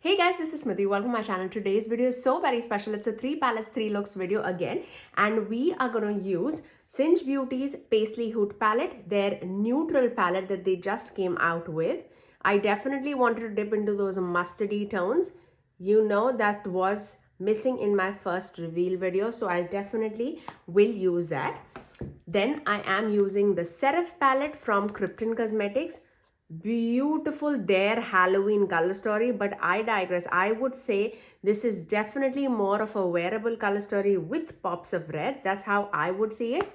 Hey guys, this is Smithy. Welcome to my channel. Today's video is so very special. It's a 3 palettes, 3 looks video again. And we are going to use Singe Beauty's Paisley Hoot palette, their neutral palette that they just came out with. I definitely wanted to dip into those mustardy tones. You know that was missing in my first reveal video. So I definitely will use that. Then I am using the Seraph palette from Krypton Cosmetics. Beautiful their Halloween color story, but I digress. I would say this is definitely more of a wearable color story with pops of red. That's how I would see it.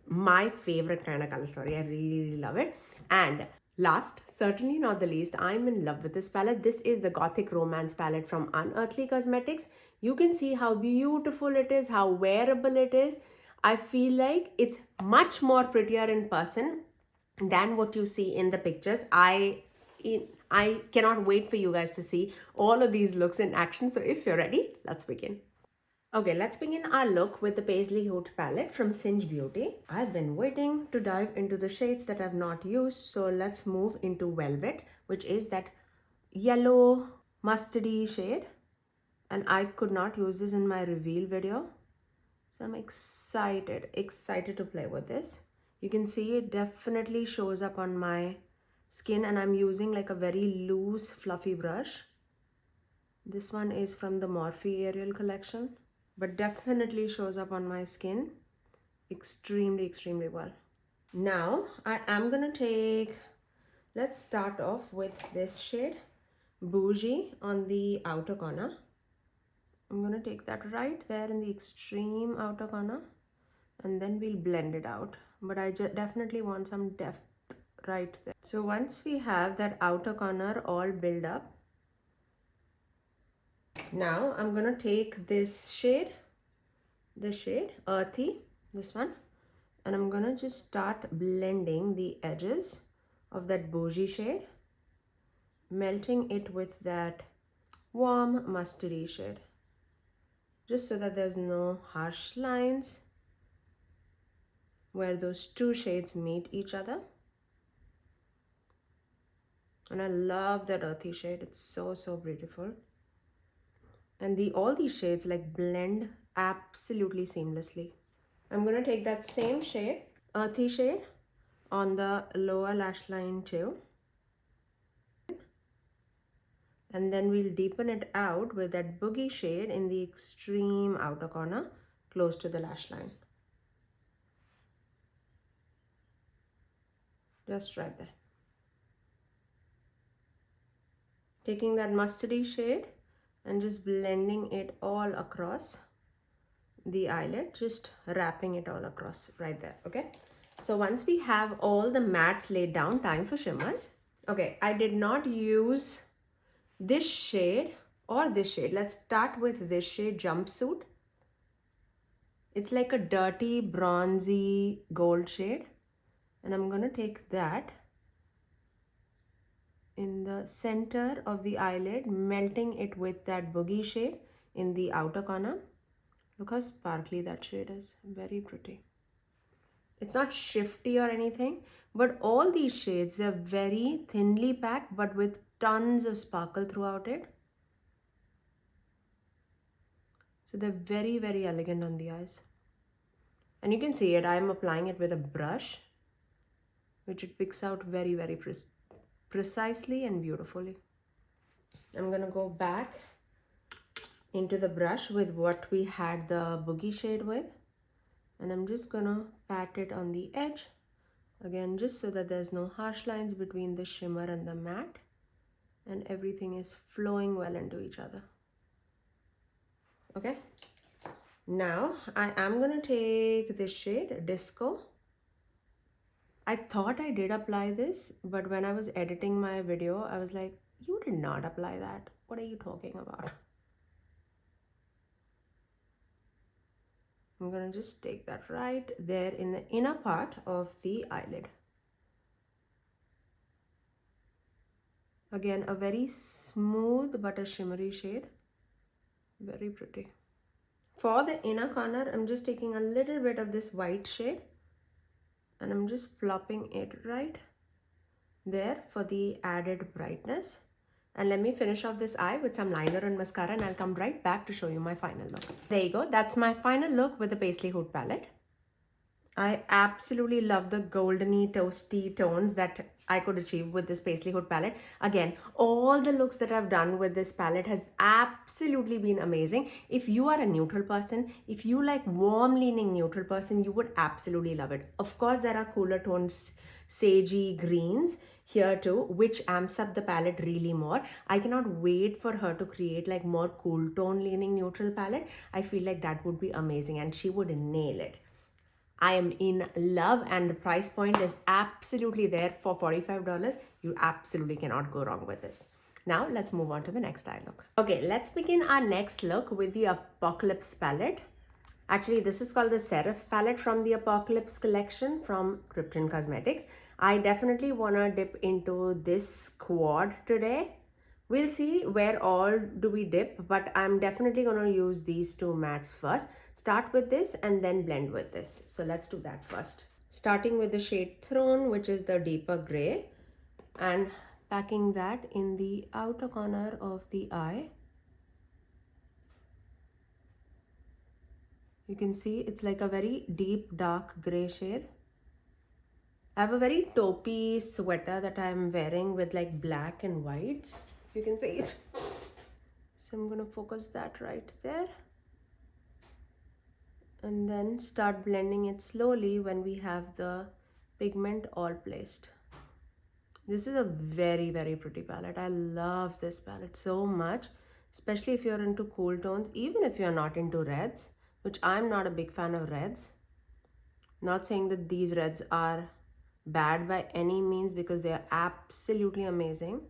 My favorite kind of color story. I really love it. And last, certainly not the least, I'm in love with this palette. This is the Gothic Romance palette from UNEARTHLY Cosmetics. You can see how beautiful it is, how wearable it is. I feel like it's much more prettier in person than what you see in the pictures. I cannot wait for you guys to see all of these looks in action. So if you're ready, let's begin. Okay, let's begin our look with the Paisley Hoot palette from Singe Beauty. I've been waiting to dive into the shades that I've not used. So let's move into Velvet, which is that yellow mustardy shade. And I could not use this in my reveal video. So I'm excited to play with this. You can see it definitely shows up on my skin, and I'm using like a very loose fluffy brush. This one is from the Morphe Aerial collection, but definitely shows up on my skin extremely well. Now I am gonna let's start off with this shade, Bougie, on the outer corner. I'm gonna take that right there in the extreme outer corner, and then we'll blend it out. But I definitely want some depth right there. So once we have that outer corner all built up, now I'm gonna take this shade Earthy, this one, and I'm gonna just start blending the edges of that Bougie shade, melting it with that warm mustardy shade, just so that there's no harsh lines where those two shades meet each other. And I love that earthy shade. It's so beautiful. And all these shades like blend absolutely seamlessly. I'm gonna take that same shade, earthy shade, on the lower lash line too. And then we'll deepen it out with that boogie shade in the extreme outer corner, close to the lash line. Just right there. Taking that mustardy shade and just blending it all across the eyelid, just wrapping it all across right there. Okay, so once we have all the mattes laid down, time for shimmers. Okay, I did not use this shade or this shade. Let's start with this shade, Jumpsuit. It's like a dirty bronzy gold shade, and I'm gonna take that in the center of the eyelid, melting it with that boogie shade in the outer corner. Look how sparkly that shade is. Very pretty. It's not shifty or anything, but all these shades, they're very thinly packed but with tons of sparkle throughout it. So they're very elegant on the eyes. And you can see it, I'm applying it with a brush, which it picks out very precisely and beautifully. I'm gonna go back into the brush with what we had the boogie shade with, and I'm just gonna pat it on the edge again, just so that there's no harsh lines between the shimmer and the matte, and everything is flowing well into each other. Okay, now I am gonna take this shade, Disco. I thought I did apply this, but when I was editing my video, I was like, you did not apply that. What are you talking about? I'm gonna just take that right there in the inner part of the eyelid. Again, a very smooth but a shimmery shade. Very pretty. For the inner corner, I'm just taking a little bit of this white shade, and I'm just plopping it right there for the added brightness. And let me finish off this eye with some liner and mascara, and I'll come right back to show you my final look. There you go. That's my final look with the Paisley Hoot palette. I absolutely love the goldeny toasty tones that I could achieve with this Paisley Hoot palette. Again, all the looks that I've done with this palette has absolutely been amazing. If you are a neutral person, if you like warm leaning neutral person, you would absolutely love it. Of course, there are cooler tones, sagey greens here too, which amps up the palette really more. I cannot wait for her to create like more cool tone leaning neutral palette. I feel like that would be amazing and she would nail it. I am in love and the price point is absolutely there for $45. You absolutely cannot go wrong with this. Now let's move on to the next eye look. Okay, let's begin our next look with the Apocalypse palette. Actually, this is called the Seraph palette from the Apocalypse collection from Krypton Cosmetics. I definitely want to dip into this quad today. We'll see where all do we dip, but I'm definitely going to use these two mattes first. Start with this and then blend with this. So let's do that first. Starting with the shade Throne, which is the deeper gray, and packing that in the outer corner of the eye. You can see it's like a very deep dark gray shade. I have a very taupey sweater that I'm wearing with like black and whites. You can see it. So I'm gonna focus that right there. And then start blending it slowly when we have the pigment all placed. This is a very, very pretty palette. I love this palette so much, especially if you're into cool tones, even if you're not into reds, which I'm not a big fan of reds. Not saying that these reds are bad by any means because they are absolutely amazing,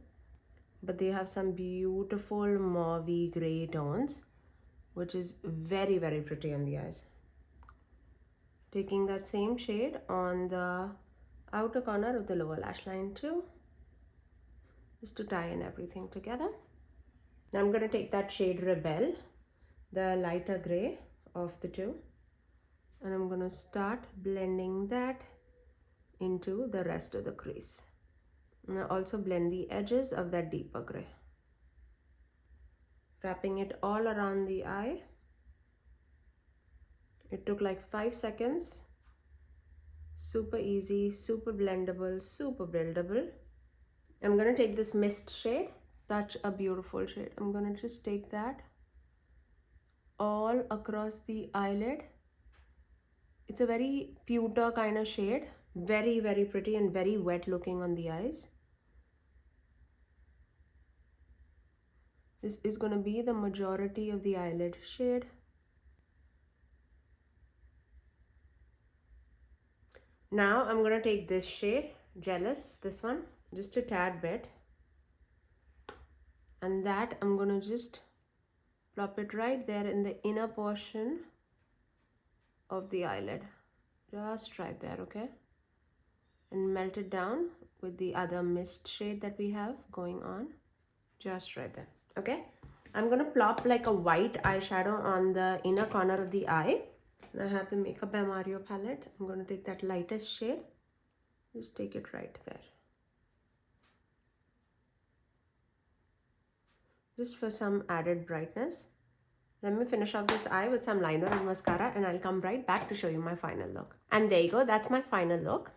but they have some beautiful mauvey gray tones, which is very, very pretty on the eyes. Taking that same shade on the outer corner of the lower lash line too, just to tie in everything together. Now I'm going to take that shade Rebel, the lighter gray of the two, and I'm going to start blending that into the rest of the crease. And I also blend the edges of that deeper gray. Wrapping it all around the eye. It took like 5 seconds. Super easy, super blendable, super buildable. I'm going to take this mist shade. Such a beautiful shade. I'm going to just take that all across the eyelid. It's a very pewter kind of shade. Very, very pretty and very wet looking on the eyes. This is going to be the majority of the eyelid shade. Now I'm going to take this shade, Jealous, this one, just a tad bit. And that I'm going to just plop it right there in the inner portion of the eyelid. Just right there, okay? And melt it down with the other mist shade that we have going on. Just right there, okay? I'm going to plop like a white eyeshadow on the inner corner of the eye. And I have the Makeup by Mario palette. I'm going to take that lightest shade. Just take it right there. Just for some added brightness. Let me finish off this eye with some liner and mascara and I'll come right back to show you my final look. And there you go, that's my final look.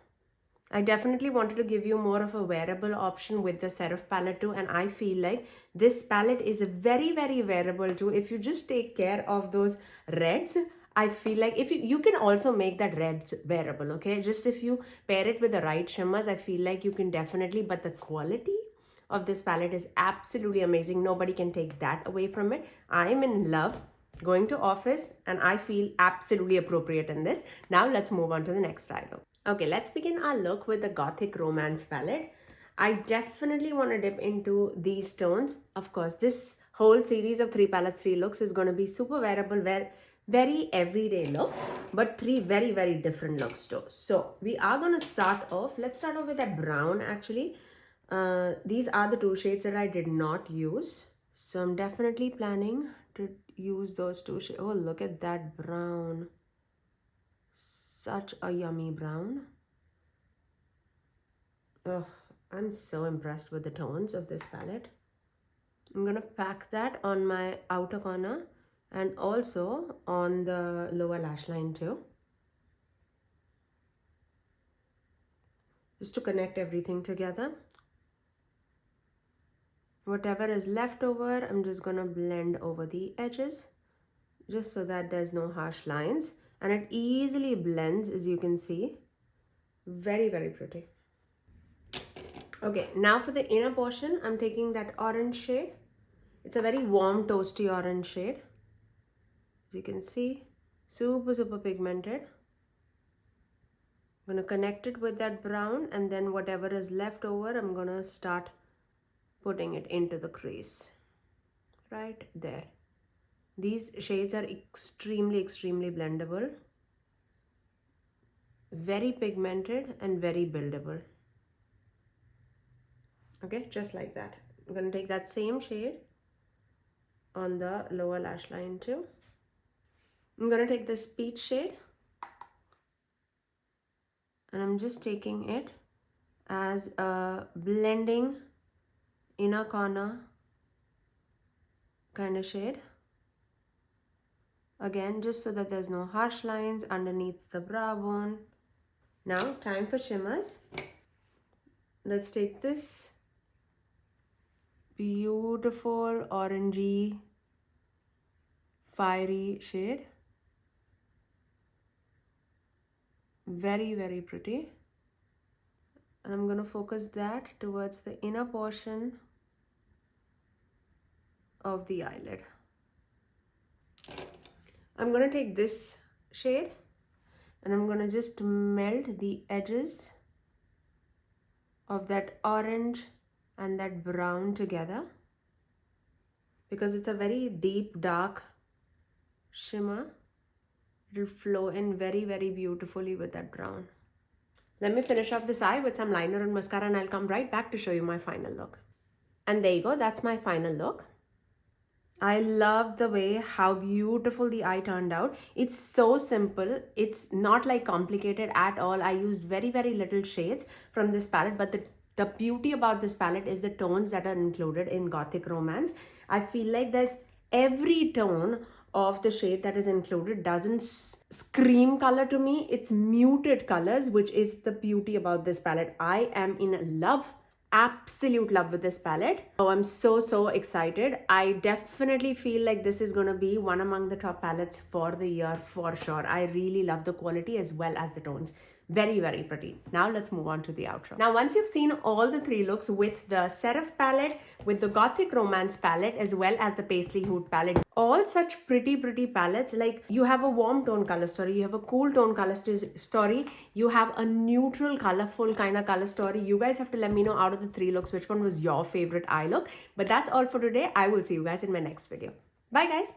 I definitely wanted to give you more of a wearable option with the Seraph palette too, and I feel like this palette is very, very wearable too. If you just take care of those reds, I feel like if you can also make that reds wearable, okay? Just if you pair it with the right shimmers, I feel like you can definitely, but the quality of this palette is absolutely amazing. Nobody can take that away from it. I'm in love going to office and I feel absolutely appropriate in this. Now let's move on to the next eye look. Okay, let's begin our look with the Gothic Romance palette. I definitely want to dip into these tones. Of course, this whole series of 3 palettes, 3 looks is going to be super wearable, very everyday looks, but 3 very, very different looks too. So we are going to start off, let's start off with that brown actually. These are the 2 shades that I did not use. So I'm definitely planning to use those 2 shades. Oh, look at that brown. Such a yummy brown. Oh, I'm so impressed with the tones of this palette. I'm gonna pack that on my outer corner and also on the lower lash line too. Just to connect everything together. Whatever is left over, I'm just gonna blend over the edges just so that there's no harsh lines, and it easily blends, as you can see. Very, very pretty. Okay, now for the inner portion, I'm taking that orange shade. It's a very warm, toasty orange shade. As you can see, super, super pigmented. I'm gonna connect it with that brown, and then whatever is left over, I'm gonna start putting it into the crease. Right there. These shades are extremely, extremely blendable. Very pigmented and very buildable. Okay, just like that. I'm gonna take that same shade on the lower lash line too. I'm gonna take this peach shade and I'm just taking it as a blending inner corner kind of shade. Again, just so that there's no harsh lines underneath the brow bone. Now, time for shimmers. Let's take this beautiful orangey fiery shade. Very, very pretty. And I'm going to focus that towards the inner portion of the eyelid. I'm going to take this shade and I'm going to just melt the edges of that orange and that brown together, because it's a very deep dark shimmer. It'll flow in very, very beautifully with that brown. Let me finish off this eye with some liner and mascara and I'll come right back to show you my final look. And there you go, that's my final look. I love the way how beautiful the eye turned out. It's so simple. It's not like complicated at all. I used very, very little shades from this palette, but the beauty about this palette is the tones that are included in Gothic Romance. I feel like there's every tone of the shade that is included doesn't scream color to me. It's muted colors, which is the beauty about this palette. I am in love, absolute love with this palette. Oh, I'm so excited. I definitely feel like this is gonna be one among the top palettes for the year for sure. I really love the quality as well as the tones. Very, very pretty. Now let's move on to the outro. Now, once you've seen all the three looks with the Seraph palette, with the Gothic Romance palette, as well as the Paisley Hoot palette, all such pretty palettes, like you have a warm tone color story, you have a cool tone color story, you have a neutral, colorful kind of color story. You guys have to let me know out of the three looks, which one was your favorite eye look. But that's all for today. I will see you guys in my next video. Bye guys.